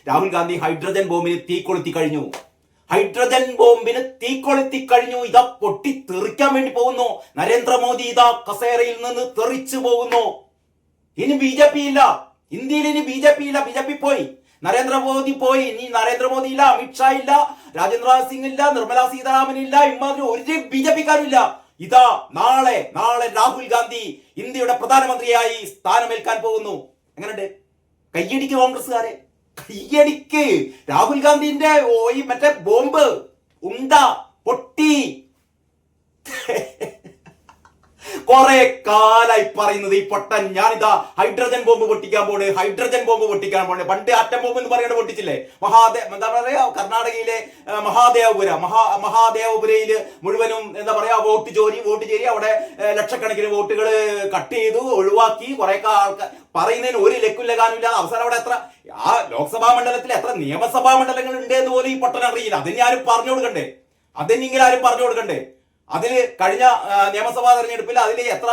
Rahul Gandhi hydrogen ബോംബിന് തീ കൊളുത്തി കഴിഞ്ഞു. ഹൈഡ്രജൻ ബോംബിന് തീ കൊളുത്തി കഴിഞ്ഞു. ഇതാ പൊട്ടി തെറിക്കാൻ വേണ്ടി പോകുന്നു. നരേന്ദ്രമോദി ഇതാ കസേരയിൽ നിന്ന് തെറിച്ചു പോകുന്നു. ഇനി BJP ഇല്ല, ഇന്ത്യയിൽ ഇനി BJP ഇല്ല. BJP പോയി, നരേന്ദ്രമോദി പോയി. ഇനി നരേന്ദ്രമോദി ഇല്ല, അമിത്ഷാ ഇല്ല, രാജേന്ദ്ര സിംഗ് ഇല്ല, നിർമ്മല സീതാരാമൻ ഇല്ല, ഇമാതിരി ഒരു BJP-ക്കാരും ഇല്ല. ഇതാ നാളെ രാഹുൽ ഗാന്ധി ഇന്ത്യയുടെ പ്രധാനമന്ത്രിയായി സ്ഥാനമേൽക്കാൻ പോകുന്നു. എങ്ങനെയുണ്ട്? കയ്യടിക്ക് കോൺഗ്രസ്സുകാരെ, കയ്യടിക്ക്. രാഹുൽ ഗാന്ധിന്റെ ഈ മറ്റേ ബോംബ് ഉണ്ട പൊട്ടി. കുറെ കാലായി പറയുന്നത് ഈ പൊട്ടൻ, ഞാനിതാ ഹൈഡ്രജൻ ബോംബ് പൊട്ടിക്കാൻ പോണ്, ഹൈഡ്രജൻ ബോംബ് പൊട്ടിക്കാൻ പോണ്. പണ്ട് ആറ്റം ബോംബ് എന്ന് പറയുന്നത് പൊട്ടിച്ചില്ലേ? എന്താ പറയാ, കർണാടകയിലെ മഹാദേവപുരയില് മുഴുവനും എന്താ പറയാ വോട്ട് ചേരി അവിടെ ലക്ഷക്കണക്കിന് വോട്ടുകൾ കട്ട് ചെയ്തു, ഒഴിവാക്കി. കുറെ ആൾക്കാർ പറയുന്നതിന് ഒരു ലക്കുല്ല കാനുമില്ലാതെ അവസാനം അവിടെ എത്ര ലോക്സഭാ മണ്ഡലത്തിൽ എത്ര നിയമസഭാ മണ്ഡലങ്ങൾ ഉണ്ട് എന്ന് പോലും ഈ പൊട്ടൻ അറിയില്ല. അതിന് ആരും പറഞ്ഞു കൊടുക്കണ്ടേ? ആരും പറഞ്ഞു കൊടുക്കണ്ടേ? അതിൽ കഴിഞ്ഞ നിയമസഭാ തെരഞ്ഞെടുപ്പിൽ അതിൽ എത്ര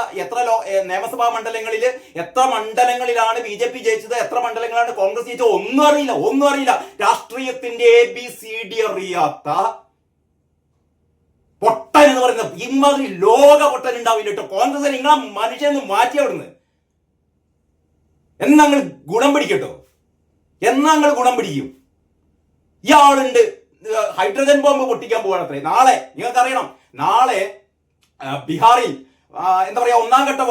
നിയമസഭാ മണ്ഡലങ്ങളിൽ എത്ര മണ്ഡലങ്ങളിലാണ് BJP ജയിച്ചത്, എത്ര മണ്ഡലങ്ങളാണ് കോൺഗ്രസ് ജയിച്ചത്? ഒന്നും അറിയില്ല. രാഷ്ട്രീയത്തിന്റെ ABCD അറിയാത്ത പൊട്ടൻ എന്ന് പറയുന്നത് ഇമാതിരി ലോക പൊട്ടൻ ഉണ്ടാവില്ല കേട്ടോ. കോൺഗ്രസ് നിങ്ങളെ മനുഷ്യന്ന് മാറ്റി അവിടുന്ന് എന്നങ്ങൾ ഗുണം പിടിക്കട്ടോ, എന്നങ്ങൾ ഗുണം പിടിക്കും. ഇയാളുണ്ട് ഹൈഡ്രജൻ ബോംബ് പൊട്ടിക്കാൻ പോവാണത്രേ. നാളെ നിങ്ങൾക്കറിയണം, നാളെ ബീഹാറിൽ എന്താ പറയാ ഒന്നാം ഘട്ട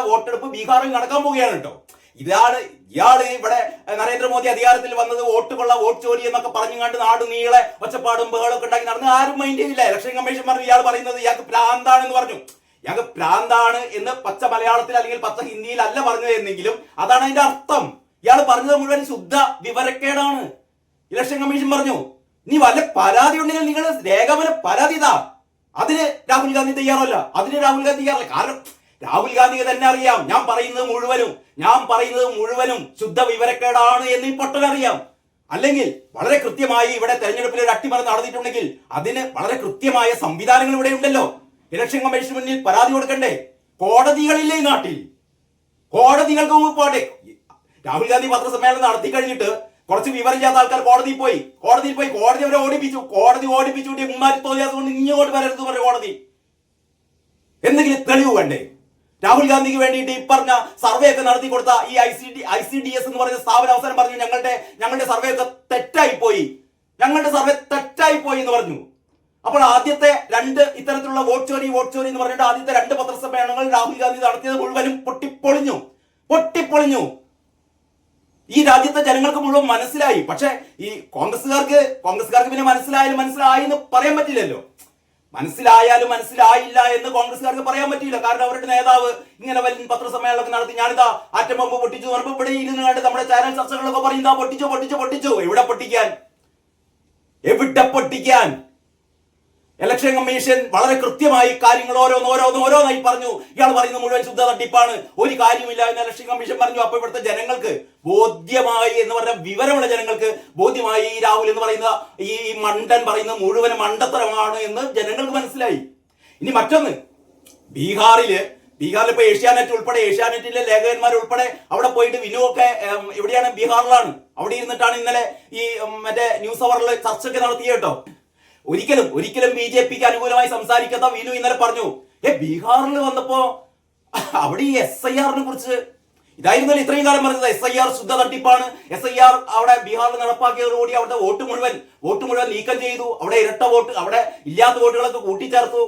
വോട്ടെടുപ്പ് ബീഹാറിൽ നടക്കാൻ പോവുകയാണ് കേട്ടോ. ഇയാള് ഇവിടെ നരേന്ദ്രമോദി അധികാരത്തിൽ വന്നത് വോട്ട് ചോരി എന്നൊക്കെ പറഞ്ഞുകൊണ്ട് നാട് നീളെ ഒച്ചപ്പാടും ബഹളമൊക്കെ ഉണ്ടാക്കി നടന്ന് ആരും മൈൻഡ് ചെയ്തില്ല. ഇലക്ഷൻ കമ്മീഷൻ പറഞ്ഞു ഇയാൾ പറയുന്നത് ഇയാൾക്ക് ഭ്രാന്താണെന്ന് പറഞ്ഞു. ഇയാൾക്ക് ഭ്രാന്താണ് എന്ന് പച്ച മലയാളത്തിൽ അല്ലെങ്കിൽ പച്ച ഹിന്ദിയിൽ അല്ല പറഞ്ഞതെന്നെങ്കിലും അതാണ് അതിന്റെ അർത്ഥം. ഇയാൾ പറഞ്ഞത് മുഴുവൻ ശുദ്ധ വിവരക്കേടാണ്. ഇലക്ഷൻ കമ്മീഷൻ പറഞ്ഞു നീ വല്ല പരാതി ഉണ്ടെങ്കിൽ നിങ്ങൾ രേഖാമൂല പരാതി ഇതാ. അതിന് രാഹുൽ ഗാന്ധി തയ്യാറല്ല. കാരണം രാഹുൽ ഗാന്ധിക്ക് തന്നെ അറിയാം ഞാൻ പറയുന്നത് മുഴുവനും ശുദ്ധ വിവരക്കേടാണ് എന്ന് ഈ പൊട്ടനറിയാം. അല്ലെങ്കിൽ വളരെ കൃത്യമായി ഇവിടെ തെരഞ്ഞെടുപ്പിൽ ഒരു അട്ടിമറി നടന്നിട്ടുണ്ടെങ്കിൽ അതിന് വളരെ കൃത്യമായ സംവിധാനങ്ങൾ ഇവിടെ ഉണ്ടല്ലോ. ഇലക്ഷൻ കമ്മീഷന് മുന്നിൽ പരാതി കൊടുക്കണ്ടേ? കോടതികളില്ലേ ഈ നാട്ടിൽ? കോടതികൾക്ക് മുമ്പ് പോട്ടെ. രാഹുൽ ഗാന്ധി പത്രസമ്മേളനം നടത്തി കഴിഞ്ഞിട്ട് കുറച്ച് വിവരമില്ലാത്ത ആൾക്കാർ കോടതി പോയി കോടതി അവരെ ഓടിപ്പിച്ചുകൂട്ടി മുമ്മാരി തോന്നിയാസ് കൊണ്ട് ഇങ്ങോട്ട് വരരുത് പറഞ്ഞു കോടതി. എന്തെങ്കിലും തെളിവ് വേണ്ടേ? രാഹുൽ ഗാന്ധിക്ക് വേണ്ടിയിട്ട് ഈ പറഞ്ഞ സർവേ ഒക്കെ നടത്തി കൊടുത്ത ഈ ICDS എന്ന് പറയുന്ന സ്ഥാപനം അവസാനം പറഞ്ഞു ഞങ്ങളുടെ സർവേ ഒക്കെ തെറ്റായി പോയി എന്ന് പറഞ്ഞു. അപ്പോൾ ആദ്യത്തെ രണ്ട് ഇത്തരത്തിലുള്ള വോട്ട് ചോരി എന്ന് പറഞ്ഞിട്ട് ആദ്യത്തെ രണ്ട് പത്രസമ്മേളനങ്ങൾ രാഹുൽ ഗാന്ധി നടത്തിയത് മുഴുവനും പൊട്ടിപ്പൊളിഞ്ഞു. ഈ രാജ്യത്തെ ജനങ്ങൾക്ക് മുഴുവൻ മനസ്സിലായി. പക്ഷെ ഈ കോൺഗ്രസ്സുകാർക്ക് പിന്നെ മനസ്സിലായി എന്ന് പറയാൻ പറ്റില്ലല്ലോ. മനസ്സിലായില്ല എന്ന് കോൺഗ്രസ്സുകാർക്ക് പറയാൻ പറ്റില്ല. കാരണം അവരുടെ നേതാവ് ഇങ്ങനെ വലിയ പത്രസമ്മേളനമൊക്കെ നടത്തി ഞാനിതാ ആറ്റം ബോംബ് പൊട്ടിച്ചു പറഞ്ഞപ്പോൾ ഇവിടെ ഇരുന്ന് കണ്ട് നമ്മുടെ ചാനൽ ചർച്ചകളൊക്കെ പറയുന്ന പൊട്ടിച്ചു. എവിടെ പൊട്ടിക്കാൻ? ഇലക്ഷൻ കമ്മീഷൻ വളരെ കൃത്യമായി കാര്യങ്ങൾ ഓരോന്നായി പറഞ്ഞു. ഇയാൾ പറയുന്നത് മുഴുവൻ ശുദ്ധ തട്ടിപ്പാണ്, ഒരു കാര്യമില്ല എന്ന് ഇലക്ഷൻ കമ്മീഷൻ പറഞ്ഞു. അപ്പൊ ഇവിടുത്തെ ജനങ്ങൾക്ക് ബോധ്യമായി എന്ന് പറഞ്ഞ വിവരമുള്ള ജനങ്ങൾക്ക് ബോധ്യമായി ഈ രാഹുൽ എന്ന് പറയുന്ന ഈ മണ്ടൻ പറയുന്നത് മുഴുവൻ മണ്ടത്തരമാണ് എന്ന് ജനങ്ങൾക്ക് മനസ്സിലായി. ഇനി മറ്റൊന്ന്, ബീഹാറിൽ ഇപ്പൊ ഏഷ്യാനെറ്റിലെ ലേഖകന്മാർ ഉൾപ്പെടെ അവിടെ പോയിട്ട് വിനുവൊക്കെ എവിടെയാണ്? ബീഹാറിലാണ്. അവിടെ ഇരുന്നിട്ടാണ് ഇന്നലെ ഈ മറ്റേ ന്യൂസ് അവറിൽ ചർച്ചയൊക്കെ നടത്തിയ കേട്ടോ. ഒരിക്കലും BJPക്ക് അനുകൂലമായി സംസാരിക്കാത്ത വിനു ഇന്നലെ പറഞ്ഞു ബീഹാറിൽ വന്നപ്പോ അവിടെ ഈ SIR കുറിച്ച് ഇതായിരുന്നല്ലോ ഇത്രയും കാലം പറഞ്ഞത്. SIR ശുദ്ധ തട്ടിപ്പാണ്. SIR അവിടെ ബീഹാറിൽ നടപ്പാക്കിയതോടുകൂടി അവിടുത്തെ വോട്ട് മുഴുവൻ നീക്കം ചെയ്തു. അവിടെ ഇരട്ട വോട്ട്, അവിടെ ഇല്ലാത്ത വോട്ടുകളൊക്കെ കൂട്ടിച്ചേർത്തു.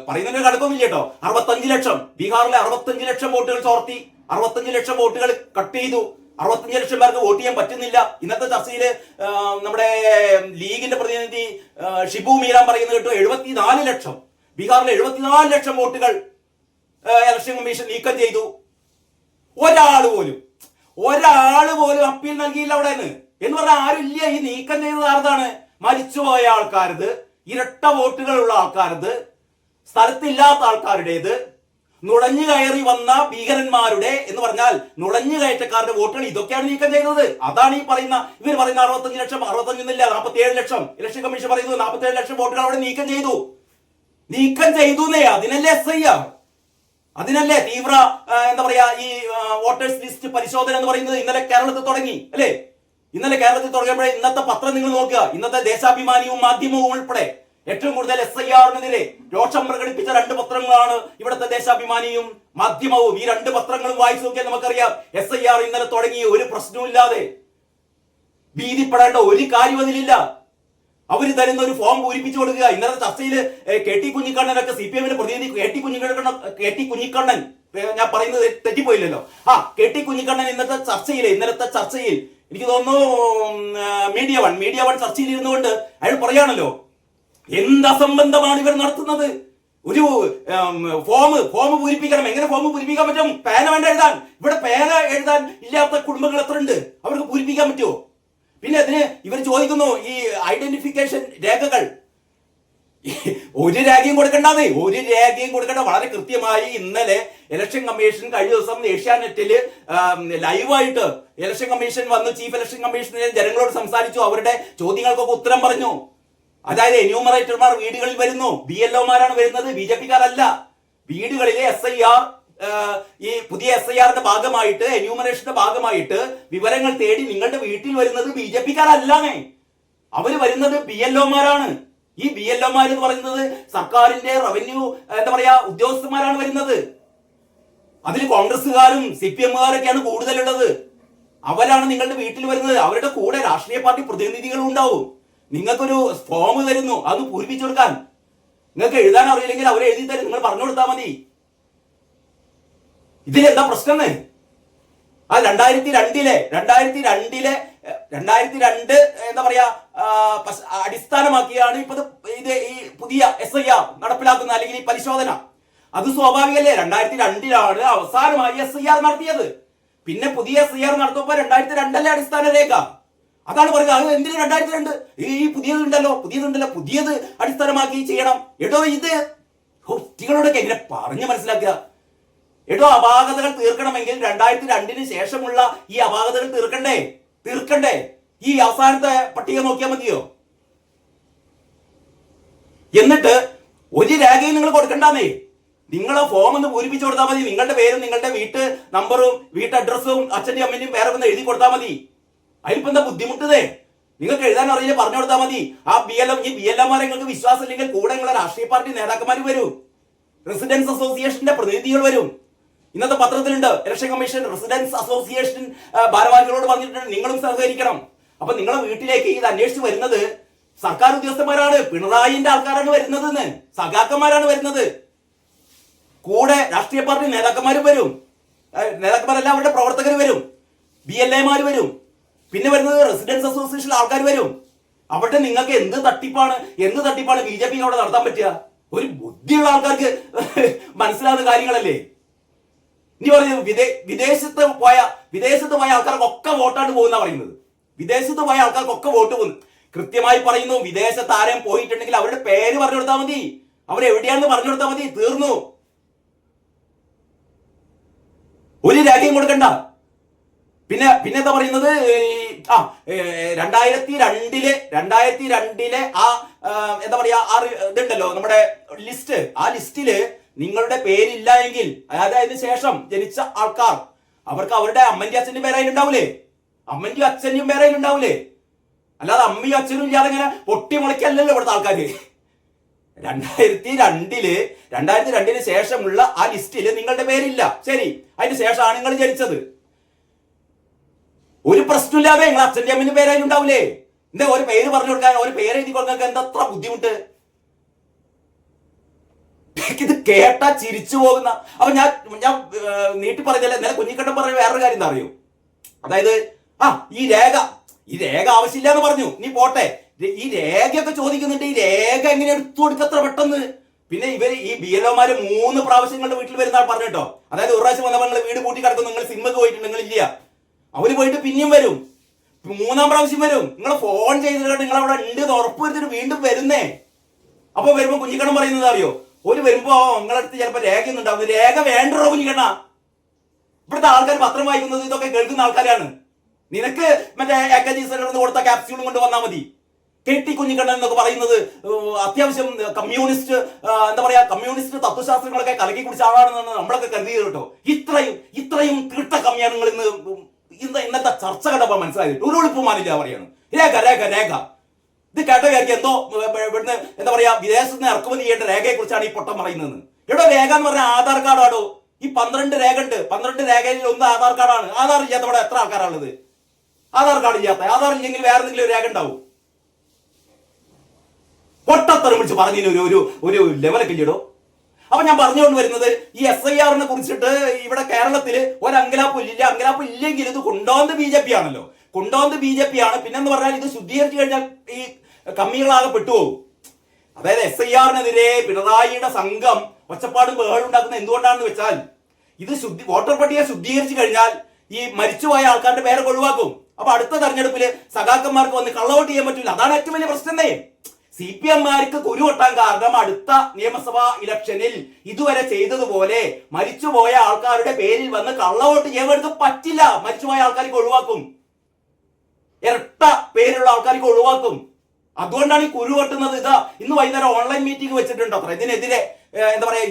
പറയുന്നതിന് കണക്കൊന്നും കേട്ടോ. 65 ലക്ഷം ബീഹാറിലെ 65 ലക്ഷം വോട്ടുകൾ ചോർത്തി, 65 ലക്ഷം വോട്ടുകൾ കട്ട് ചെയ്തു. 65 ലക്ഷം പേർക്ക് വോട്ട് ചെയ്യാൻ പറ്റുന്നില്ല. ഇന്നത്തെ ചർച്ചയിൽ നമ്മുടെ ലീഗിന്റെ പ്രതിനിധി ഷിബു മീരാൻ പറയുന്നത് കേട്ടോ 74 ലക്ഷം ബീഹാറിലെ 74 ലക്ഷം വോട്ടുകൾ ഇലക്ഷൻ കമ്മീഷൻ നീക്കം ചെയ്തു. ഒരാള് പോലും അപ്പീൽ നൽകിയില്ല അവിടെ എന്ന് പറഞ്ഞാൽ ആരുമില്ല. ഈ നീക്കം ചെയ്തത് ആർതാണ്? മരിച്ചുപോയ ആൾക്കാരത്, ഇരട്ട വോട്ടുകളുള്ള ആൾക്കാരത്, സ്ഥലത്തില്ലാത്ത ആൾക്കാരുടേത്, നുഴഞ്ഞു കയറി വന്ന ഭീകരന്മാരുടെ എന്ന് പറഞ്ഞാൽ നുഴഞ്ഞു കയറ്റക്കാരുടെ വോട്ടുകൾ ഇതൊക്കെയാണ് നീക്കം ചെയ്തത്. അതാണ് ഇവർ പറയുന്ന 65 ലക്ഷം, 65 47 ലക്ഷം. ഇലക്ഷൻ കമ്മീഷൻ പറയുന്നത് 47 ലക്ഷം വോട്ടുകൾ അവിടെ നീക്കം ചെയ്തു. അതിനല്ലേ SIR. അതിനല്ലേ തീവ്ര എന്താ പറയാ ഈ വോട്ടേഴ്സ് ലിസ്റ്റ് പരിശോധന എന്ന് പറയുന്നത് ഇന്നലെ കേരളത്തിൽ തുടങ്ങി അല്ലേ? ഇന്നലെ കേരളത്തിൽ തുടങ്ങിയപ്പോഴേ ഇന്നത്തെ പത്രം നിങ്ങൾ നോക്കുക, ഇന്നത്തെ ദേശാഭിമാനിയും മാധ്യമവും ഉൾപ്പെടെ ഏറ്റവും കൂടുതൽ SIR-നെതിരെ രോഷം പ്രകടിപ്പിച്ച 2 പത്രങ്ങളാണ് ഇവിടുത്തെ ദേശാഭിമാനിയും മാധ്യമവും. ഈ 2 പത്രങ്ങളും വായിച്ചു നോക്കിയാൽ നമുക്കറിയാം SIR ഇന്നലെ തുടങ്ങി ഒരു പ്രശ്നവും ഇല്ലാതെ. ഭീതിപ്പെടേണ്ട ഒരു കാര്യം അതിലില്ല. അവര് തരുന്ന ഒരു ഫോം പൂരിപ്പിച്ചു കൊടുക്കുക. ഇന്നത്തെ ചർച്ചയിൽ KT കുഞ്ഞിക്കണ്ണനൊക്കെ CPM-ന്റെ പ്രതിനിധി KT കുഞ്ഞിക്കണ്ണൻ, ഞാൻ പറയുന്നത് തെറ്റിപ്പോയില്ലല്ലോ, KT കുഞ്ഞിക്കണ്ണൻ ഇന്നലത്തെ ചർച്ചയിൽ എനിക്ക് തോന്നുന്നു മീഡിയ വൺ ചർച്ചയിൽ ഇരുന്നുകൊണ്ട് അയാൾ പറയാണല്ലോ, എന്ത് അസംബന്ധമാണ് ഇവർ നടത്തുന്നത്. ഒരു ഫോം പൂരിപ്പിക്കണം. എങ്ങനെ ഫോം പൂരിപ്പിക്കാൻ പറ്റും? പേന വേണ്ട എഴുതാൻ. ഇവിടെ പേന എഴുതാൻ ഇല്ലാത്ത കുടുംബങ്ങൾ എത്ര ഉണ്ട്? അവർക്ക് പൂരിപ്പിക്കാൻ പറ്റുമോ? പിന്നെ അതിന് ഇവർ ചോദിക്കുന്നു ഈ ഐഡന്റിഫിക്കേഷൻ രേഖകൾ. ഒരു രേഖയും കൊടുക്കണ്ടേ? ഒരു രേഖയും കൊടുക്കണ്ട. വളരെ കൃത്യമായി ഇന്നലെ ഇലക്ഷൻ കമ്മീഷൻ കഴിഞ്ഞ ദിവസം ഏഷ്യാനെറ്റില് ലൈവായിട്ട് ഇലക്ഷൻ കമ്മീഷൻ വന്നു, ചീഫ് ഇലക്ഷൻ കമ്മീഷണർ ജനങ്ങളോട് സംസാരിച്ചു, അവരുടെ ചോദ്യങ്ങൾക്കൊക്കെ ഉത്തരം പറഞ്ഞു. അതായത് എന്യൂമറേറ്റർമാർ വീടുകളിൽ വരുന്നു, BLO-മാരാണ് വരുന്നത്, BJP-കാരല്ല. വീടുകളിലെ SIR, ഈ പുതിയ SIR-ന്റെ ഭാഗമായിട്ട്, എന്യൂമറേഷന്റെ ഭാഗമായിട്ട് വിവരങ്ങൾ തേടി നിങ്ങളുടെ വീട്ടിൽ വരുന്നത് BJP-കാരല്ലാന്നേ. അവര് വരുന്നത് BLO-മാരാണ്. ഈ BLO-മാർ എന്ന് പറയുന്നത് സർക്കാരിന്റെ റവന്യൂ എന്താ പറയാ ഉദ്യോഗസ്ഥന്മാരാണ് വരുന്നത്. അതിൽ കോൺഗ്രസ്സുകാരും CPM-കാരൊക്കെയാണ് കൂടുതലുള്ളത്. അവരാണ് നിങ്ങളുടെ വീട്ടിൽ വരുന്നത്. അവരുടെ കൂടെ രാഷ്ട്രീയ പാർട്ടി പ്രതിനിധികളും ഉണ്ടാവും. നിങ്ങൾക്കൊരു ഫോം തരുന്നു, അത് പൂരിപ്പിച്ചു കൊടുക്കാൻ. നിങ്ങൾക്ക് എഴുതാൻ അറിയില്ലെങ്കിൽ അവർ എഴുതി തരും, നിങ്ങൾ പറഞ്ഞു കൊടുത്താൽ മതി. ഇതിലെന്താ പ്രശ്നം? ആ 2002 എന്താ പറയാ അടിസ്ഥാനമാക്കിയാണ് ഇപ്പൊ ഇത് ഈ പുതിയ SIR നടപ്പിലാക്കുന്ന അല്ലെങ്കിൽ ഈ പരിശോധന. അത് സ്വാഭാവികല്ലേ? 2002 അവസാനമായി SIR നടത്തിയത്. പിന്നെ പുതിയ SIR നടത്തുമ്പോ 2002 അടിസ്ഥാന രേഖ. അതാണ് പറയുന്നത്. അത് എന്തിനു 2002? ഈ പുതിയതുണ്ടല്ലോ, പുതിയത് അടിസ്ഥാനമാക്കി ചെയ്യണം. എടോ ഇത് കുട്ടികളോടൊക്കെ എങ്ങനെ പറഞ്ഞു മനസ്സിലാക്കുക? എടോ അപാകതകൾ തീർക്കണമെങ്കിൽ 2002 ശേഷമുള്ള ഈ അപാകതകൾ തീർക്കണ്ടേ? ഈ അവസാനത്തെ പട്ടിക നോക്കിയാൽ മതിയോ? എന്നിട്ട് ഒരു രേഖയും നിങ്ങൾ കൊടുക്കണ്ടെന്നേ. നിങ്ങളെ ഫോം ഒന്ന് പൂരിപ്പിച്ചു കൊടുത്താൽ മതി. നിങ്ങളുടെ പേരും നിങ്ങളുടെ വീട്ട് നമ്പറും വീട്ട് അഡ്രസ്സും അച്ഛൻ്റെയും അമ്മൻ്റെയും പേരൊക്കെ ഒന്ന് എഴുതി കൊടുത്താൽ മതി. അതിലിപ്പോ എന്താ ബുദ്ധിമുട്ടതേ? നിങ്ങൾക്ക് എഴുതാൻ അറിയില്ല, പറഞ്ഞു കൊടുത്താൽ മതി. ആ BLO-മാരെ നിങ്ങൾക്ക് വിശ്വാസം ഇല്ലെങ്കിൽ കൂടെ നിങ്ങളെ രാഷ്ട്രീയ പാർട്ടി നേതാക്കന്മാർ വരും, റെസിഡൻസ് അസോസിയേഷന്റെ പ്രതിനിധികൾ വരും. ഇന്നത്തെ പത്രത്തിലുണ്ട്, ഇലക്ഷൻ കമ്മീഷൻ റെസിഡൻസ് അസോസിയേഷൻ ഭാരവാഹികളോട് പറഞ്ഞിട്ടുണ്ട് നിങ്ങളും സഹകരിക്കണം. അപ്പൊ നിങ്ങളെ വീട്ടിലേക്ക് ഇത് അന്വേഷിച്ച് വരുന്നത് സർക്കാർ ഉദ്യോഗസ്ഥന്മാരാണ്, പിണറായിന്റെ ആൾക്കാരാണ് വരുന്നത്, സഖാക്കന്മാരാണ് വരുന്നത്. കൂടെ രാഷ്ട്രീയ പാർട്ടി നേതാക്കന്മാരും വരും. നേതാക്കന്മാരല്ല, അവരുടെ പ്രവർത്തകർ വരും, BLA-മാർ വരും. പിന്നെ വരുന്നത് റെസിഡൻസ് അസോസിയേഷൻ ആൾക്കാർ വരും. അവിടെ നിങ്ങൾക്ക് എന്ത് തട്ടിപ്പാണ് BJP-യോടെ നടത്താൻ പറ്റുക? ഒരു ബുദ്ധിയുള്ള ആൾക്കാർക്ക് മനസ്സിലാവുന്ന കാര്യങ്ങളല്ലേ? ഇനി പറയുന്നത് വിദേശത്ത് പോയ ആൾക്കാർക്കൊക്കെ വോട്ടാണ് പോകുന്ന പറയുന്നത്. വിദേശത്ത് പോയ ആൾക്കാർക്കൊക്കെ വോട്ട് പോകുന്നു. കൃത്യമായി പറയുന്നു, വിദേശത്ത് ആരെയും പോയിട്ടുണ്ടെങ്കിൽ അവരുടെ പേര് പറഞ്ഞു കൊടുത്താൽ മതി, അവരെവിടെയാണെന്ന് പറഞ്ഞു കൊടുത്താൽ മതി, തീർന്നു. ഒരു രേഖയും കൊടുക്കണ്ട. പിന്നെ എന്താ പറയുന്നത്, 2002 ആ എന്താ പറയാ ഇതുണ്ടല്ലോ നമ്മുടെ ലിസ്റ്റ്. ആ ലിസ്റ്റില് നിങ്ങളുടെ പേരില്ല എങ്കിൽ, അതായത് അതിന് ശേഷം ജനിച്ച ആൾക്കാർ, അവർക്ക് അവരുടെ അമ്മന്റെ അച്ഛനും പേര് അതിലുണ്ടാവൂലേ? അമ്മന്റെയും അച്ഛനും പേര് അതിലുണ്ടാവൂലേ? അല്ലാതെ അമ്മയും അച്ഛനും ഇല്ലാതെ ഇങ്ങനെ പൊട്ടി മുളയ്ക്കല്ലല്ലോ ഇവിടുത്തെ ആൾക്കാര്. 2002 ശേഷമുള്ള ആ ലിസ്റ്റില് നിങ്ങളുടെ പേരില്ല, ശരി. അതിന് ശേഷമാണ് നിങ്ങൾ ജനിച്ചത്. ഒരു പ്രശ്നമില്ലാതെ നിങ്ങൾ അച്ഛൻ്റെ അമ്മന്റെ പേര് അതിലുണ്ടാവൂലേ? എന്താ ഒരു പേര് പറഞ്ഞു കൊടുക്കാൻ, ഒരു പേര് എഴുതി കൊടുക്കാൻ എന്താ അത്ര ബുദ്ധിമുട്ട്? ഇത് കേട്ടാ ചിരിച്ചു പോകുന്ന. അപ്പൊ ഞാൻ നീട്ടി പറഞ്ഞല്ലേ, ഇന്നലെ കുഞ്ഞിക്കണ്ണൻ പറഞ്ഞ വേറൊരു കാര്യം എന്താ അറിയോ? അതായത് ഈ രേഖ ആവശ്യമില്ല എന്ന് പറഞ്ഞു. നീ പോട്ടെ, ഈ രേഖയൊക്കെ ചോദിക്കുന്നുണ്ട്. ഈ രേഖ എങ്ങനെ എടുത്തു കൊടുക്കത്ര പെട്ടെന്ന്? പിന്നെ ഇവര് ഈ BLO-മാര് 3 പ്രാവശ്യം നിങ്ങളുടെ വീട്ടിൽ വരുന്ന പറഞ്ഞിട്ടോ. അതായത് ഒരു പ്രാവശ്യം വന്നപ്പോൾ നിങ്ങൾ വീട് പൂട്ടി കിടക്കും, നിങ്ങൾ സിമ്മക്ക് പോയിട്ടുണ്ട്, നിങ്ങൾ ഇല്ല. അവര് പോയിട്ട് പിന്നെയും വരും, 3-ാം പ്രാവശ്യം വരും. നിങ്ങൾ ഫോൺ ചെയ്തിട്ട് നിങ്ങൾ അവിടെ ഉണ്ട് എന്ന് ഉറപ്പ് വരുത്തിട്ട് വീണ്ടും വരുന്നേ. അപ്പൊ വരുമ്പോ കുഞ്ഞിക്കണ്ണൻ പറയുന്നത് അറിയോ? ഒരു വരുമ്പോ നിങ്ങളടുത്ത് ചിലപ്പോ രേഖയൊന്നും ഉണ്ടാവും. രേഖ വേണ്ടോ കുഞ്ഞിക്കണ്ണ? ഇവിടുത്തെ ആൾക്കാർ പത്രം വായിക്കുന്നത് ഇതൊക്കെ കേൾക്കുന്ന ആൾക്കാരാണ്. നിനക്ക് മറ്റേ AKG സെന്ററിൽ നിന്ന് കൊടുത്ത ക്യാപ്സ്യൂളും കൊണ്ട് വന്നാൽ മതി. KT കുഞ്ഞിക്കണ്ണൻ എന്നൊക്കെ പറയുന്നത് അത്യാവശ്യം കമ്മ്യൂണിസ്റ്റ് എന്താ പറയാ കമ്മ്യൂണിസ്റ്റ് തത്വശാസ്ത്രങ്ങളൊക്കെ കലക്കി കുടിച്ച ആളാണെന്നാണ് നമ്മളൊക്കെ കരുതിയത് കേട്ടോ. ഇത്രയും തീട്ട കമ്മ്യാനങ്ങൾ ഇന്നത്തെ ചർച്ച കണ്ടപ്പോൾ മനസ്സിലായത്. ഒരു എളുപ്പമാനില്ല പറയാണ് രേഖ ഇത് കേട്ട എന്തോ ഇവിടുന്ന് എന്താ പറയാ വിദേശത്ത് നിന്ന് ഇറക്കുമതി ചെയ്യേണ്ട രേഖയെ കുറിച്ചാണ് ഈ പൊട്ടം പറയുന്നത്. ഇവിടെ രേഖ എന്ന് പറഞ്ഞാൽ ആധാർ കാർഡാണോ? ഈ 12 രേഖ ഉണ്ട്. 12 രേഖയിൽ ഒന്ന് ആധാർ കാർഡാണ്. ആധാർ ഇല്ലാത്ത ഇവിടെ എത്ര ആൾക്കാരാണുള്ളത്? ആധാർ കാർഡ് ഇല്ലാത്ത, ആധാർ ഇല്ലെങ്കിൽ വേറെ എന്തെങ്കിലും രേഖ ഉണ്ടാവും. പൊട്ടത്തരം വിളിച്ച് പറഞ്ഞതിന് ഒരു ലെവലൊക്കെ ഇല്ലടോ. അപ്പൊ ഞാൻ പറഞ്ഞുകൊണ്ട് വരുന്നത് ഈ SIR കുറിച്ചിട്ട് ഇവിടെ കേരളത്തിൽ ഒരങ്കലാപ്പ് ഇല്ലെങ്കിൽ ഇത് കൊണ്ടുവന്നത് BJP ആണല്ലോ. കൊണ്ടുവന്നത് BJP ആണ്. പിന്നെന്ന് പറഞ്ഞാൽ ഇത് ശുദ്ധീകരിച്ചു കഴിഞ്ഞാൽ ഈ കമ്മികളാകെ പെട്ടുപോകും. അതായത് SIR പിണറായിയുടെ സംഘം ഒച്ചപ്പാടും ബഹളം ഉണ്ടാക്കുന്നത് എന്തുകൊണ്ടാണെന്ന് വെച്ചാൽ ഇത് വോട്ടർ പട്ടിക ശുദ്ധീകരിച്ചു കഴിഞ്ഞാൽ ഈ മരിച്ചുപോയ ആൾക്കാരുടെ പേരെ ഒഴിവാക്കും. അപ്പൊ അടുത്ത തെരഞ്ഞെടുപ്പിൽ സഖാക്കന്മാർക്ക് വന്ന് കള്ളവോട്ട് ചെയ്യാൻ പറ്റില്ല. അതാണ് ഏറ്റവും വലിയ പ്രശ്നമേ. CPM-മാർക്ക് കുരുവൊട്ടാൻ കാരണം അടുത്ത നിയമസഭാ ഇലക്ഷനിൽ ഇതുവരെ ചെയ്തതുപോലെ മരിച്ചുപോയ ആൾക്കാരുടെ പേരിൽ വന്ന് കള്ളവോട്ട് ചെയ്യാൻ പറ്റില്ല. മരിച്ചുപോയ ആൾക്കാർക്ക് ഒഴിവാക്കും. ഇരട്ട പേരുള്ള ആൾക്കാർക്ക് ഒഴിവാക്കും. അതുകൊണ്ടാണ് ഈ കുരു വെട്ടുന്നത്. ഇന്ന് വൈകുന്നേരം ഓൺലൈൻ മീറ്റിംഗ് വെച്ചിട്ടുണ്ടോ അത്ര ഇതിനെതിരെ എന്താ പറയാ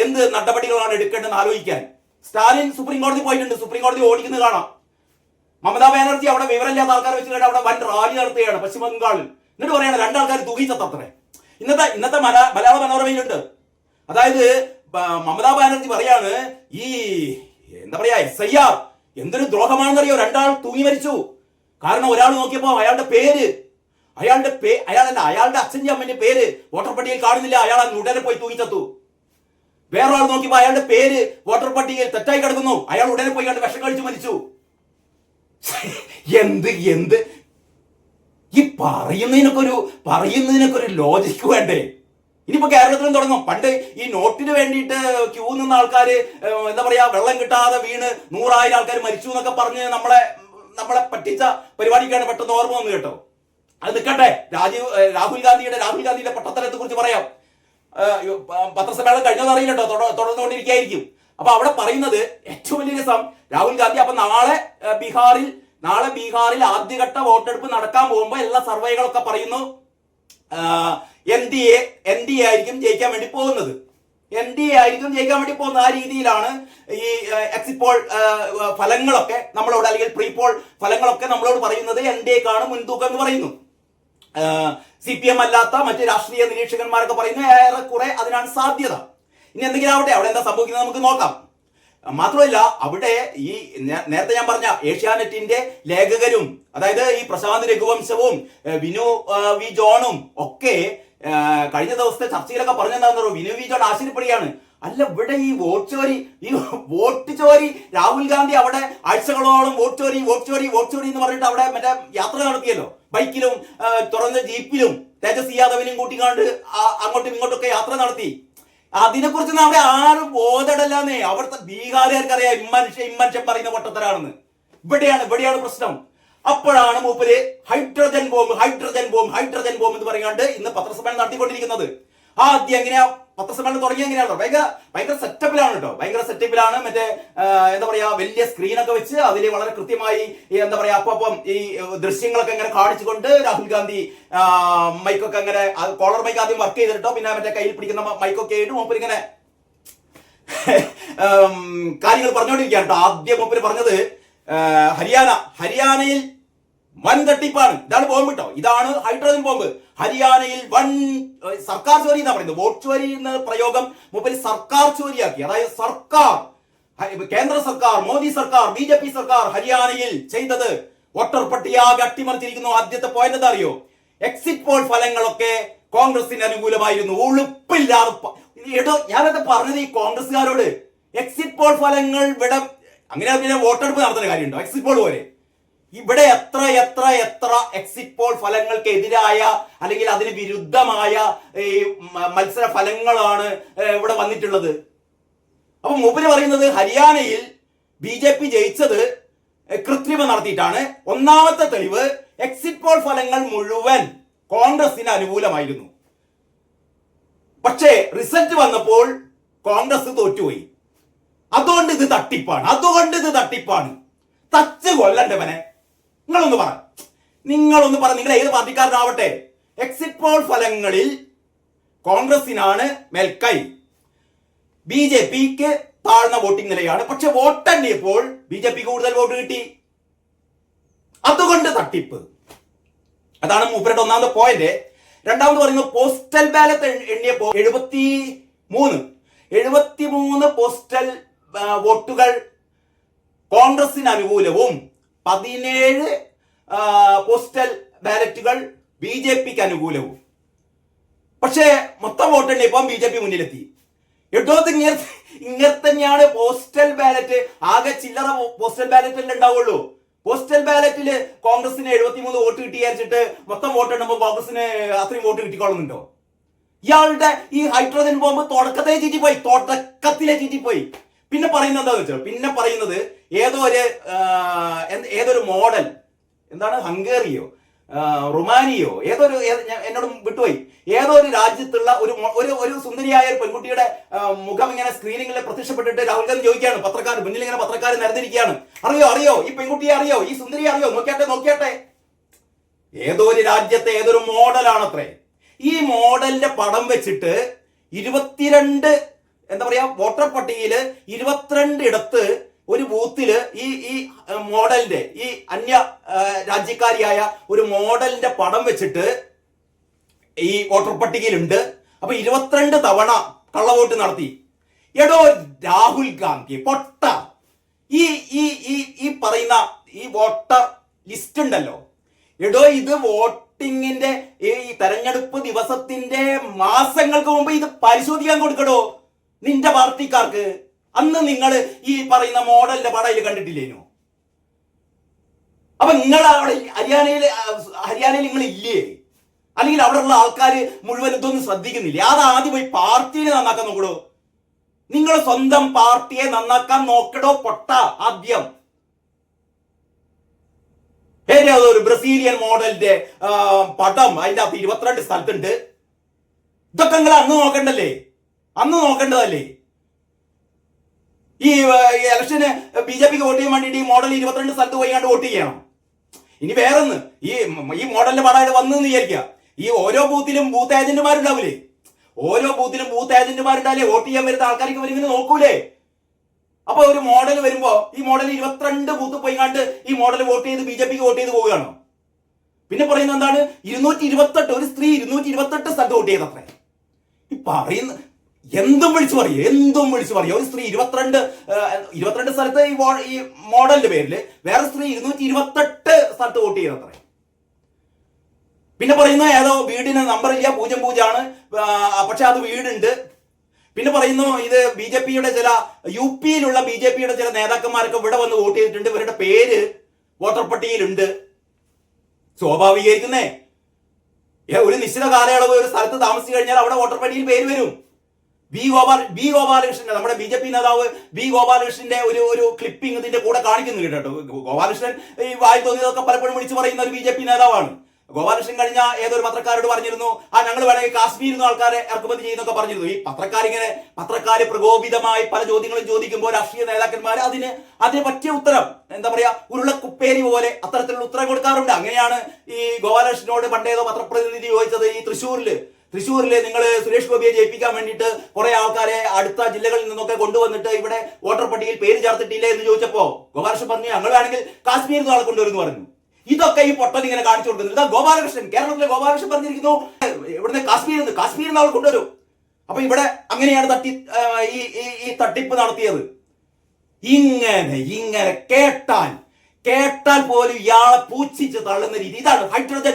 എന്ത് നടപടികളാണ് എടുക്കേണ്ടതെന്ന് ആലോചിക്കാൻ. സ്റ്റാലിൻ സുപ്രീം കോടതി പോയിട്ടുണ്ട്. സുപ്രീം കോടതി ഓടിക്കുന്നത് കാണാം. മമതാ ബാനർജി അവിടെ വിവരമില്ലാത്ത ആൾക്കാരെ വെച്ചിട്ട് അവിടെ വൻ റാലി നടത്തുകയാണ് പശ്ചിമ ബംഗാളിൽ. എന്നിട്ട് പറയാണ് 2 ആൾക്കാർ തൂങ്ങിച്ചത്രേ. ഇന്നത്തെ മലയാള മനോരമയിലുണ്ട്. അതായത് മമതാ ബാനർജി പറയാണ് ഈ എന്താ പറയാ SIR എന്തൊരു ദ്രോഹമാണെന്നറിയോ. 2 ആൾ തൂങ്ങി മരിച്ചു. കാരണം ഒരാൾ നോക്കിയപ്പോ അയാളുടെ അച്ഛൻ്റെ അമ്മന്റെ പേര് വോട്ടർ പട്ടികയിൽ കാണുന്നില്ല. അയാൾ ഉടനെ പോയി തൂങ്ങിച്ചത്തു. വേറൊരാൾ നോക്കിയപ്പോ അയാളുടെ പേര് വോട്ടർ പട്ടികയിൽ തെറ്റായി കിടക്കുന്നു. അയാൾ ഉടനെ പോയി കണ്ട് വിഷം കഴിച്ചു മരിച്ചു. എന്ത് ഈ പറയുന്നതിനൊക്കെ ഒരു ലോജിക്ക് വേണ്ടേ? ഇനിയിപ്പോ കേരളത്തിലും തുടങ്ങും. പണ്ട് ഈ നോട്ടിന് വേണ്ടിയിട്ട് ക്യൂ നിന്ന ആൾക്കാര് എന്താ പറയാ വെള്ളം കിട്ടാതെ വീണ് 100,000 ആൾക്കാർ മരിച്ചു എന്നൊക്കെ പറഞ്ഞ് നമ്മളെ പറ്റിച്ച പരിപാടിക്കാണ് പെട്ടെന്ന് ഓർമ്മ വന്നു കേട്ടോ. അത് നിൽക്കട്ടെ. രാഹുൽ ഗാന്ധിയുടെ പൊട്ടത്തരത്തെ കുറിച്ച് പറയാം. പത്രസമ്മേളനം കഴിഞ്ഞതെന്ന് അറിയില്ല കേട്ടോ. തുടർന്നുകൊണ്ടിരിക്കുകയായിരിക്കും. അപ്പൊ അവിടെ പറയുന്നത് ഏറ്റവും വലിയ രസം രാഹുൽ ഗാന്ധി അപ്പൊ നാളെ ബീഹാറിൽ ആദ്യഘട്ട വോട്ടെടുപ്പ് നടക്കാൻ പോകുമ്പോൾ എല്ലാ സർവേകളൊക്കെ പറയുന്നു NDA ആയിരിക്കും ജയിക്കാൻ വേണ്ടി പോകുന്നത്. ആ രീതിയിലാണ് ഈ എക്സിറ്റ് പോൾ ഫലങ്ങളൊക്കെ നമ്മളോട് അല്ലെങ്കിൽ പ്രീ പോൾ ഫലങ്ങളൊക്കെ നമ്മളോട് പറയുന്നത് NDAക്കാണ് മുൻതൂക്കം എന്ന് പറയുന്നു. CPM അല്ലാത്ത മറ്റ് രാഷ്ട്രീയ നിരീക്ഷകന്മാരൊക്കെ പറയുന്നു ഏറെക്കുറെ അതിനാണ് സാധ്യത. ഇനി എന്തെങ്കിലും ആവട്ടെ, അവിടെ എന്താ സംഭവിക്കുന്നത് നമുക്ക് നോക്കാം. മാത്രമല്ല അവിടെ ഈ നേരത്തെ ഞാൻ പറഞ്ഞ ഏഷ്യാനെറ്റിന്റെ ലേഖകരും അതായത് ഈ പ്രശാന്ത് രഘുവംശവും വിനു വി ജോണും ഒക്കെ കഴിഞ്ഞ ദിവസത്തെ ചർച്ചയിലൊക്കെ പറഞ്ഞെന്താണെന്നോ വിനു വി ജോൺ ആശ്ചര്യപ്പെടുകയാണ്. അല്ല ഇവിടെ ഈ വോട്ട് ചോരി രാഹുൽ ഗാന്ധി അവിടെ ആഴ്ചകളോളം വോട്ട് ചോരി എന്ന് പറഞ്ഞിട്ട് അവിടെ മറ്റേ യാത്ര നടത്തിയല്ലോ. ബൈക്കിലും തുറന്ന ജീപ്പിലും തേജസ്വി യാദവിനെയും കൂട്ടിക്കാണ്ട് അങ്ങോട്ടും ഇങ്ങോട്ടൊക്കെ യാത്ര നടത്തി. അതിനെക്കുറിച്ചൊന്നും അവിടെ ആരും ബോധമില്ലാന്നേ. അവിടുത്തെ ബീഹാറുകാർക്ക് അറിയാം ഇമ്മൻഷൻ പറയുന്ന പൊട്ടത്തരാണെന്ന്. ഇവിടെയാണ് പ്രശ്നം. അപ്പോഴാണ് മൂപ്പര് ഹൈഡ്രജൻ ബോംബ് എന്ന് പറയാണ്ട് ഇന്ന് പത്രസമ്മേളനം നടത്തിക്കൊണ്ടിരിക്കുന്നത്. ആദ്യം എങ്ങനെയാ പത്രസമ്മേളനം തുടങ്ങിയ എങ്ങനെയാണോ ഭയങ്കര സെറ്റപ്പിലാണ് മറ്റേ എന്താ പറയാ വലിയ സ്ക്രീനൊക്കെ വെച്ച് അതിൽ വളരെ കൃത്യമായി എന്താ പറയാ അപ്പം ഈ ദൃശ്യങ്ങളൊക്കെ ഇങ്ങനെ കാണിച്ചുകൊണ്ട് രാഹുൽ ഗാന്ധി മൈക്കൊക്കെ അങ്ങനെ കോളർ മൈക്ക് ആദ്യം വർക്ക് ചെയ്തിട്ടോ പിന്നെ മറ്റേ കയ്യിൽ പിടിക്കുന്ന മൈക്കൊക്കെ ആയിട്ട് മൂപ്പര് ഇങ്ങനെ കാര്യങ്ങൾ പറഞ്ഞുകൊണ്ടിരിക്കുകയാണ് കേട്ടോ. ആദ്യം മൂപ്പര് പറഞ്ഞത് ഹരിയാനയിൽ വൻ തട്ടിപ്പാണ്. ഇതാണ് ബോംബ് കേട്ടോ. ഇതാണ് ഹൈഡ്രജൻ ബോംബ്. ഹരിയാനയിൽ വൻ സർക്കാർ ചോരി എന്നാ പറയുന്നത്. വോട്ട് ചോരി എന്ന പ്രയോഗം മൂപ്പര് സർക്കാർ ചോരിയാക്കി. അതായത് കേന്ദ്ര സർക്കാർ, മോദി സർക്കാർ, BJP സർക്കാർ ഹരിയാനയിൽ ചെയ്തത് വോട്ടർ പട്ടിക അട്ടിമറിച്ചിരിക്കുന്നു. ആദ്യത്തെ പോയിന്റ് എന്താ അറിയോ? എക്സിറ്റ് പോൾ ഫലങ്ങളൊക്കെ കോൺഗ്രസിന് അനുകൂലമായിരുന്നു. ഉളുപ്പില്ലാതെ ഞാനത് പറഞ്ഞത് ഈ കോൺഗ്രസ്സുകാരോട്. എക്സിറ്റ് പോൾ ഫലങ്ങൾ ഇവിടെ അങ്ങനെ പിന്നെ വോട്ടെടുപ്പ് നടത്തുന്ന കാര്യമുണ്ടോ? എക്സിറ്റ് പോൾ പോലെ ഇവിടെ എത്ര എക്സിറ്റ് പോൾ ഫലങ്ങൾക്ക് എതിരായ അല്ലെങ്കിൽ അതിന് വിരുദ്ധമായ ഈ മത്സര ഫലങ്ങളാണ് ഇവിടെ വന്നിട്ടുള്ളത്. അപ്പൊ മൂപ്പര് പറയുന്നത് ഹരിയാനയിൽ BJP ജയിച്ചത് കൃത്രിമം നടത്തിയിട്ടാണ്. ഒന്നാമത്തെ തെളിവ് എക്സിറ്റ് പോൾ ഫലങ്ങൾ മുഴുവൻ കോൺഗ്രസിന് അനുകൂലമായിരുന്നു. പക്ഷേ റിസൾട്ട് വന്നപ്പോൾ കോൺഗ്രസ് തോറ്റുപോയി. അതുകൊണ്ട് ഇത് തട്ടിപ്പാണ്. തച്ച് കൊല്ലണ്ടവനെ. നിങ്ങളൊന്ന് പറ. നിങ്ങളൊന്ന് പറ, നിങ്ങൾ ഏത് പാർട്ടിക്കാരനാവട്ടെ, എക്സിറ്റ് പോൾ ഫലങ്ങളിൽ കോൺഗ്രസിനാണ് മേൽക്കൈ, BJPക്ക് താഴ്ന്ന വോട്ടിംഗ് നിലയാണ്. പക്ഷെ വോട്ടെണ്ണിയപ്പോൾ BJPക്ക് കൂടുതൽ വോട്ട് കിട്ടി. അതുകൊണ്ട് തട്ടിപ്പ്. അതാണ് മൂപ്പരുടെ ഒന്നാമത്തെ പോയിന്റ്. രണ്ടാമത് പറയുന്നത് പോസ്റ്റൽ ബാലറ്റ് എണ്ണിയപ്പോൾ 73 പോസ്റ്റൽ വോട്ടുകൾ കോൺഗ്രസിന് അനുകൂലവും 17 പോസ്റ്റൽ ബാലറ്റുകൾ BJPക്ക് അനുകൂലവും. പക്ഷേ മൊത്തം വോട്ടെണ്ണിയപ്പോൾ BJP മുന്നിലെത്തി. ഇങ്ങനെ തന്നെയാണ് പോസ്റ്റൽ ബാലറ്റ്. ആകെ ചില്ലറ പോസ്റ്റൽ ബാലറ്റ് അല്ലേ ഉണ്ടാവുള്ളൂ. പോസ്റ്റൽ ബാലറ്റില് കോൺഗ്രസിന് 73 വോട്ട് കിട്ടിയാച്ചിട്ട് മൊത്തം വോട്ട് എണ്ണുമ്പോൾ കോൺഗ്രസിന് അത്രയും വോട്ട് കിട്ടിക്കൊള്ളുന്നുണ്ടോ? ഇയാളുടെ ഈ ഹൈഡ്രജൻ ബോംബ് തുടക്കത്തിലെ ചീറ്റിപ്പോയി. പിന്നെ പറയുന്നത് എന്താന്ന് വെച്ചാൽ, പിന്നെ പറയുന്നത് ഏതൊരു മോഡൽ, എന്താണ്, ഹംഗേറിയോ റുമാനിയോ എന്നോട് വിട്ടുപോയി, ഏതോ ഒരു രാജ്യത്തുള്ള ഒരു സുന്ദരിയായ ഒരു പെൺകുട്ടിയുടെ മുഖം ഇങ്ങനെ സ്ക്രീനിങ്ങിൽ പ്രത്യക്ഷപ്പെട്ടിട്ട് രാഹുൽ ഗാന്ധി ചോദിക്കുകയാണ്, പത്രക്കാർ മുന്നിൽ ഇങ്ങനെ പത്രക്കാർ നിരന്നിരിക്കുകയാണ്, അറിയോ ഈ പെൺകുട്ടിയെ അറിയോ, ഈ സുന്ദരിയെ അറിയോ, നോക്കിയാട്ടെ. ഏതോ ഒരു രാജ്യത്തെ ഏതൊരു മോഡലാണത്രേ. ഈ മോഡലിന്റെ പടം വെച്ചിട്ട് 22 എന്താ പറയാ വോട്ടർ പട്ടികയില് 22 ഇടത്ത് ഒരു ബൂത്തില് ഈ മോഡലിന്റെ, ഈ അന്യ രാജ്യക്കാരിയായ ഒരു മോഡലിന്റെ പടം വെച്ചിട്ട് ഈ വോട്ടർ പട്ടികയിലുണ്ട്. അപ്പൊ 22 തവണ കള്ളവോട്ട് നടത്തി. എടോ രാഹുൽ ഗാന്ധി പൊട്ട, ഈ പറയുന്ന ഈ വോട്ടർ ലിസ്റ്റ് ഉണ്ടല്ലോ, എടോ ഇത് വോട്ടിങ്ങിന്റെ ഈ തെരഞ്ഞെടുപ്പ് ദിവസത്തിന്റെ മാസങ്ങൾക്ക് മുമ്പ് ഇത് പരിശോധിക്കാൻ കൊടുക്കടോ നിന്റെ പാർട്ടിക്കാർക്ക്. അന്ന് നിങ്ങൾ ഈ പറയുന്ന മോഡലിന്റെ പടം ഇതിൽ കണ്ടിട്ടില്ലേനോ? അപ്പൊ നിങ്ങൾ അവിടെ ഹരിയാനയിൽ നിങ്ങൾ ഇല്ലേ? അല്ലെങ്കിൽ അവിടെയുള്ള ആൾക്കാർ മുഴുവൻ ഇതൊന്നും ശ്രദ്ധിക്കുന്നില്ലേ? അതാദ്യം പോയി പാർട്ടിയെ നന്നാക്കാൻ നോക്കടോ. നിങ്ങൾ സ്വന്തം പാർട്ടിയെ നന്നാക്കാൻ നോക്കടോ പൊട്ട. ആദ്യം ഒരു ബ്രസീലിയൻ മോഡലിന്റെ പടം അതിന്റെ അകത്ത് 22 സ്ഥലത്തുണ്ട്. ഇതൊക്കെ നിങ്ങൾ അന്ന് നോക്കേണ്ടതല്ലേ? ഈ ഇലക്ഷന് BJPക്ക് വോട്ട് ചെയ്യാൻ വേണ്ടിയിട്ട് ഈ മോഡൽ 22 സ്ഥലത്ത് പോയി കണ്ട് വോട്ട് ചെയ്യണം. ഇനി വേറൊന്ന്, ഈ മോഡലിന്റെ പടമായിട്ട് വന്നു വിചാരിക്കുക, ഈ ഓരോ ബൂത്തിലും ബൂത്ത് ഏജന്റുമാരുണ്ടാവില്ലേ? വോട്ട് ചെയ്യാൻ വരുന്ന ആൾക്കാർക്ക് ഇവരിങ്ങനെ നോക്കൂലേ? അപ്പൊ ഒരു മോഡൽ വരുമ്പോ ഈ മോഡൽ 22 ബൂത്ത് പോയി കണ്ട് ഈ മോഡൽ വോട്ട് ചെയ്ത് BJPക്ക് വോട്ട് ചെയ്ത് പോവുകയാണോ? പിന്നെ പറയുന്നത് എന്താണ്, 228 ഒരു സ്ത്രീ 228 സ്ഥലത്ത് വോട്ട് ചെയ്തത്രേ. ഈ പറയുന്ന എന്തും വിളിച്ചു പറയും. ഒരു സ്ത്രീ 22 സ്ഥലത്ത് ഈ മോഡലിന്റെ പേരിൽ വേറെ സ്ത്രീ 228 സ്ഥലത്ത് വോട്ട് ചെയ്തത്രേ. പിന്നെ പറയുന്നു ഏതോ വീടിന് നമ്പർ ഇല്ല, 00 ആണ്, പക്ഷെ അത് വീടുണ്ട്. പിന്നെ പറയുന്നു ഇത് BJPയുടെ ചില UPയിലുള്ള BJPയുടെ ചില നേതാക്കന്മാരൊക്കെ ഇവിടെ വന്ന് വോട്ട് ചെയ്തിട്ടുണ്ട്, ഇവരുടെ പേര് വോട്ടർ പട്ടികയിലുണ്ട്. സ്വാഭാവികമായിരിക്കുന്നേ, ഒരു നിശ്ചിത കാലയളവ് ഒരു സ്ഥലത്ത് താമസിച്ചു കഴിഞ്ഞാൽ അവിടെ വോട്ടർ പട്ടികയിൽ പേര് വരും. ബി ഗോപാലകൃഷ്ണന്റെ, നമ്മുടെ BJP നേതാവ് B ഗോപാലകൃഷ്ണന്റെ ഒരു ക്ലിപ്പിംഗ് ഇതിന്റെ കൂടെ കാണിക്കുന്നു കേട്ടോ. ഗോപാലകൃഷ്ണൻ ഈ വായി തോന്നിയതൊക്കെ പലപ്പോഴും വിളിച്ചു പറയുന്ന ഒരു BJP നേതാവാണ്. ഗോപാലകൃഷ്ണൻ കഴിഞ്ഞ ഏതൊരു പത്രക്കാരോട് പറഞ്ഞിരുന്നു, ഞങ്ങൾ വേണമെങ്കിൽ കാശ്മീരിൽ നിന്ന് ആൾക്കാരെ ഇറക്കുമതി ചെയ്യുന്നൊക്കെ പറഞ്ഞിരുന്നു. ഈ പത്രക്കാര് പ്രകോപിതമായി പല ചോദ്യങ്ങളും ചോദിക്കുമ്പോൾ രാഷ്ട്രീയ നേതാക്കന്മാർ അതിന് പറ്റിയ ഉത്തരം, എന്താ പറയാ, ഉരുളക്കുപ്പേരി പോലെ അത്തരത്തിലുള്ള ഉത്തരം കൊടുക്കാറുണ്ട്. അങ്ങനെയാണ് ഈ ഗോപാലകൃഷ്ണനോട് പണ്ടേതോ പത്രപ്രതിനിധി ചോദിച്ചത്, ഈ തൃശ്ശൂരില് നിങ്ങൾ സുരേഷ് ഗോപിയെ ജയിപ്പിക്കാൻ വേണ്ടിയിട്ട് കുറെ ആൾക്കാരെ അടുത്ത ജില്ലകളിൽ നിന്നൊക്കെ കൊണ്ടുവന്നിട്ട് ഇവിടെ വോട്ടർ പട്ടികയിൽ പേര് ചേർത്തിട്ടില്ലേ എന്ന് ചോദിച്ചപ്പോ ഗോപാലകൃഷ്ണൻ പറഞ്ഞു, ഞങ്ങൾ വേണമെങ്കിൽ കാശ്മീരിൽ നിന്ന് ആളെ കൊണ്ടുവരുന്നു പറഞ്ഞു. ഇതൊക്കെ ഈ പൊട്ടൻ ഇങ്ങനെ കാണിച്ചു കൊടുക്കുന്നത്. ഇതാ ഗോപാലകൃഷ്ണൻ, കേരളത്തിലെ ഗോപാലകൃഷ്ണൻ പറഞ്ഞിരിക്കുന്നു ഇവിടുന്ന് കാശ്മീരിൽ നിന്ന് ആൾ കൊണ്ടുവരും. അപ്പൊ ഇവിടെ അങ്ങനെയാണ് ഈ തട്ടിപ്പ് നടത്തിയത്. ഇങ്ങനെ കേട്ടാൽ പോലും ഇയാളെ പൂച്ചിച്ച് തള്ളുന്ന രീതി. ഇതാണ് ഹൈഡ്രജൻ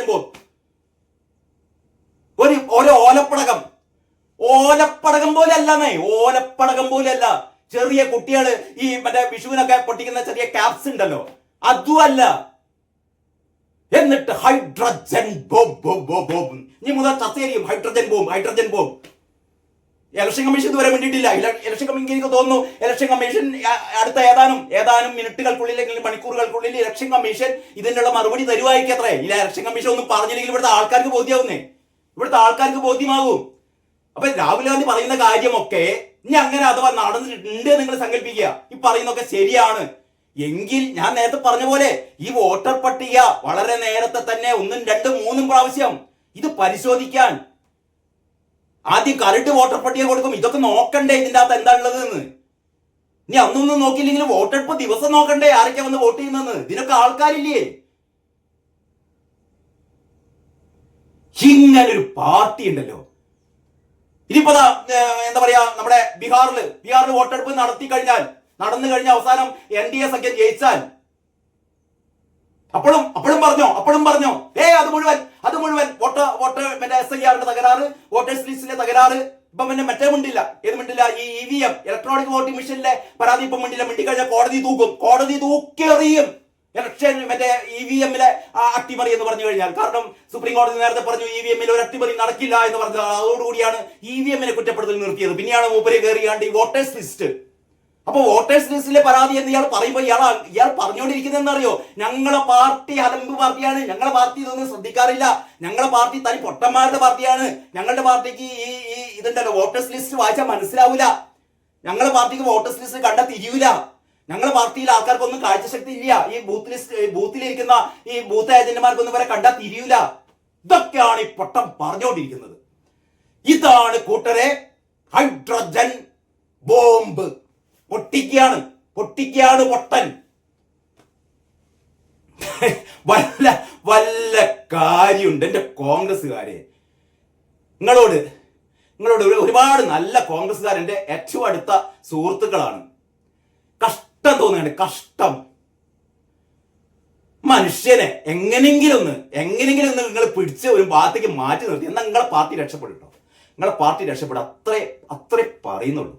ബോംബ്. ഒരു ഓലപ്പടകം പോലെ അല്ല. ചെറിയ കുട്ടികള് ഈ മറ്റേ വിഷുവിനൊക്കെ പൊട്ടിക്കുന്ന ചെറിയ ക്യാപ്സ് ഉണ്ടല്ലോ, അതുമല്ല. എന്നിട്ട് ഹൈഡ്രജൻ ബോംബ് ഇനി മുതൽ ചർച്ച ചെയ്യും. ഹൈഡ്രജൻ ബോംബ് ഇലക്ഷൻ കമ്മീഷൻ ഇതുവരെ വേണ്ടിയിട്ടില്ല. ഇലക്ഷൻ കമ്മീഷൻ എനിക്ക് തോന്നുന്നു ഇലക്ഷൻ കമ്മീഷൻ അടുത്ത ഏതാനും മിനിറ്റുകൾക്കുള്ളിൽ അല്ലെങ്കിൽ മണിക്കൂറുകൾക്കുള്ളിൽ ഇലക്ഷൻ കമ്മീഷൻ ഇതിനുള്ള മറുപടി തരുവായിരിക്കത്രേ. ഇലക്ഷൻ കമ്മീഷൻ ഒന്നും പറഞ്ഞില്ലെങ്കിൽ ഇവിടുത്തെ ആൾക്കാർക്ക് ബോധ്യമാകും. അപ്പൊ രാഹുൽ ഗാന്ധി പറയുന്ന കാര്യമൊക്കെ ഇനി അങ്ങനെ അഥവാ നടന്നിട്ടുണ്ട് നിങ്ങൾ സങ്കല്പിക്കുക. ഈ പറയുന്നൊക്കെ ശരിയാണ് എങ്കിൽ ഞാൻ നേരത്തെ പറഞ്ഞ പോലെ ഈ വോട്ടർ പട്ടിക വളരെ നേരത്തെ തന്നെ 1, 2, 3 പ്രാവശ്യം ഇത് പരിശോധിക്കാൻ ആദ്യം കരട് വോട്ടർ പട്ടിക കൊടുക്കും. ഇതൊക്കെ നോക്കണ്ടേ ഇതിൻ്റെ അകത്ത് എന്താ ഉള്ളത് എന്ന്. ഇനി അന്നൊന്നും നോക്കിയില്ലെങ്കിൽ വോട്ടെടുപ്പ് ദിവസം നോക്കണ്ടേ ആരൊക്കെ വന്ന് വോട്ട് ചെയ്യുന്നെന്ന്. ഇതിനൊക്കെ ആൾക്കാരില്ലേ? ഇങ്ങനൊരു പാർട്ടി ഉണ്ടല്ലോ. ഇനിയിപ്പോ എന്താ പറയാ, നമ്മുടെ ബീഹാറിൽ വോട്ടെടുപ്പ് നടന്നു കഴിഞ്ഞ അവസാനം NDA സഖ്യം ജയിച്ചാൽ അപ്പോഴും പറഞ്ഞോ അത് മുഴുവൻ വോട്ടർ മറ്റേ SIR തകരാറ്, വോട്ടേഴ്സ് ലിസ്റ്റിലെ തകരാറ്. ഇപ്പൊ പിന്നെ മറ്റേ മിണ്ടില്ല, ഏത് മിണ്ടില്ല, ഈ EVM ഇലക്ട്രോണിക് വോട്ടിംഗ് മെഷീനിലെ പരാതി ഇപ്പം മിണ്ടിക്കഴിഞ്ഞാൽ കോടതി തൂക്കിയെറിയും. ഇലക്ഷൻ മറ്റേ EVM-ലെ അട്ടിമറി എന്ന് പറഞ്ഞു കഴിഞ്ഞാൽ. കാരണം സുപ്രീം കോടതി നേരത്തെ പറഞ്ഞു EVM-ൽ ഒരു അട്ടിമറി നടക്കില്ല എന്ന് പറഞ്ഞത്. അതോടുകൂടിയാണ് EVM-നെ കുറ്റപ്പെടുത്തൽ നിർത്തിയത്. പിന്നെയാണ് മൂപ്പര് കയറിയാണ്ട് ഈ വോട്ടേഴ്സ് ലിസ്റ്റ്. അപ്പൊ വോട്ടേഴ്സ് ലിസ്റ്റിലെ പരാതി എന്ന് ഇയാൾ പറയുമ്പോൾ ഇയാൾ പറഞ്ഞുകൊണ്ടിരിക്കുന്നത് എന്നറിയോ? ഞങ്ങളെ പാർട്ടി ഹലമ്പ് പാർട്ടിയാണ്, ഞങ്ങളെ പാർട്ടി ഇതൊന്നും ശ്രദ്ധിക്കാറില്ല, ഞങ്ങളെ പാർട്ടി തനി പൊട്ടന്മാരുടെ പാർട്ടിയാണ്, ഞങ്ങളുടെ പാർട്ടിക്ക് ഈ ഇതുണ്ടല്ലോ വോട്ടേഴ്സ് ലിസ്റ്റ് വായിച്ചാൽ മനസ്സിലാവൂല, ഞങ്ങളുടെ പാർട്ടിക്ക് വോട്ടേഴ്സ് ലിസ്റ്റ് കണ്ടാൽ തിരിയൂല, ഞങ്ങളുടെ പാർട്ടിയിൽ ആൾക്കാർക്കൊന്നും കാഴ്ചശക്തി ഇല്ല, ഈ ബൂത്തിലിരിക്കുന്ന ഈ ബൂത്ത് ഏജന്റുമാർക്കൊന്നും വരെ കണ്ടാൽ തിരിയൂല. ഇതൊക്കെയാണ് ഈ പൊട്ടം പറഞ്ഞുകൊണ്ടിരിക്കുന്നത്. ഇതാണ് കൂട്ടരെ ഹൈഡ്രജൻ ബോംബ്. പൊട്ടിക്കാണ് പൊട്ടൻ. വല്ല കാര്യമുണ്ട് എന്റെ കോൺഗ്രസ്സുകാരെ? നിങ്ങളോട് ഒരുപാട് നല്ല കോൺഗ്രസ്സുകാരെന്റെ ഏറ്റവും അടുത്ത സുഹൃത്തുക്കളാണ്. കഷ്ടം തോന്നുന്നുണ്ട്, കഷ്ടം. മനുഷ്യനെ എങ്ങനെങ്കിലും ഒന്ന് നിങ്ങൾ പിടിച്ച് ഒരു ഭാഗത്തേക്ക് മാറ്റി നിർത്തി എന്നാൽ നിങ്ങളെ പാർട്ടി രക്ഷപ്പെടും കേട്ടോ. നിങ്ങളെ പാർട്ടി രക്ഷപ്പെടും, അത്രേ പറയുന്നുള്ളൂ.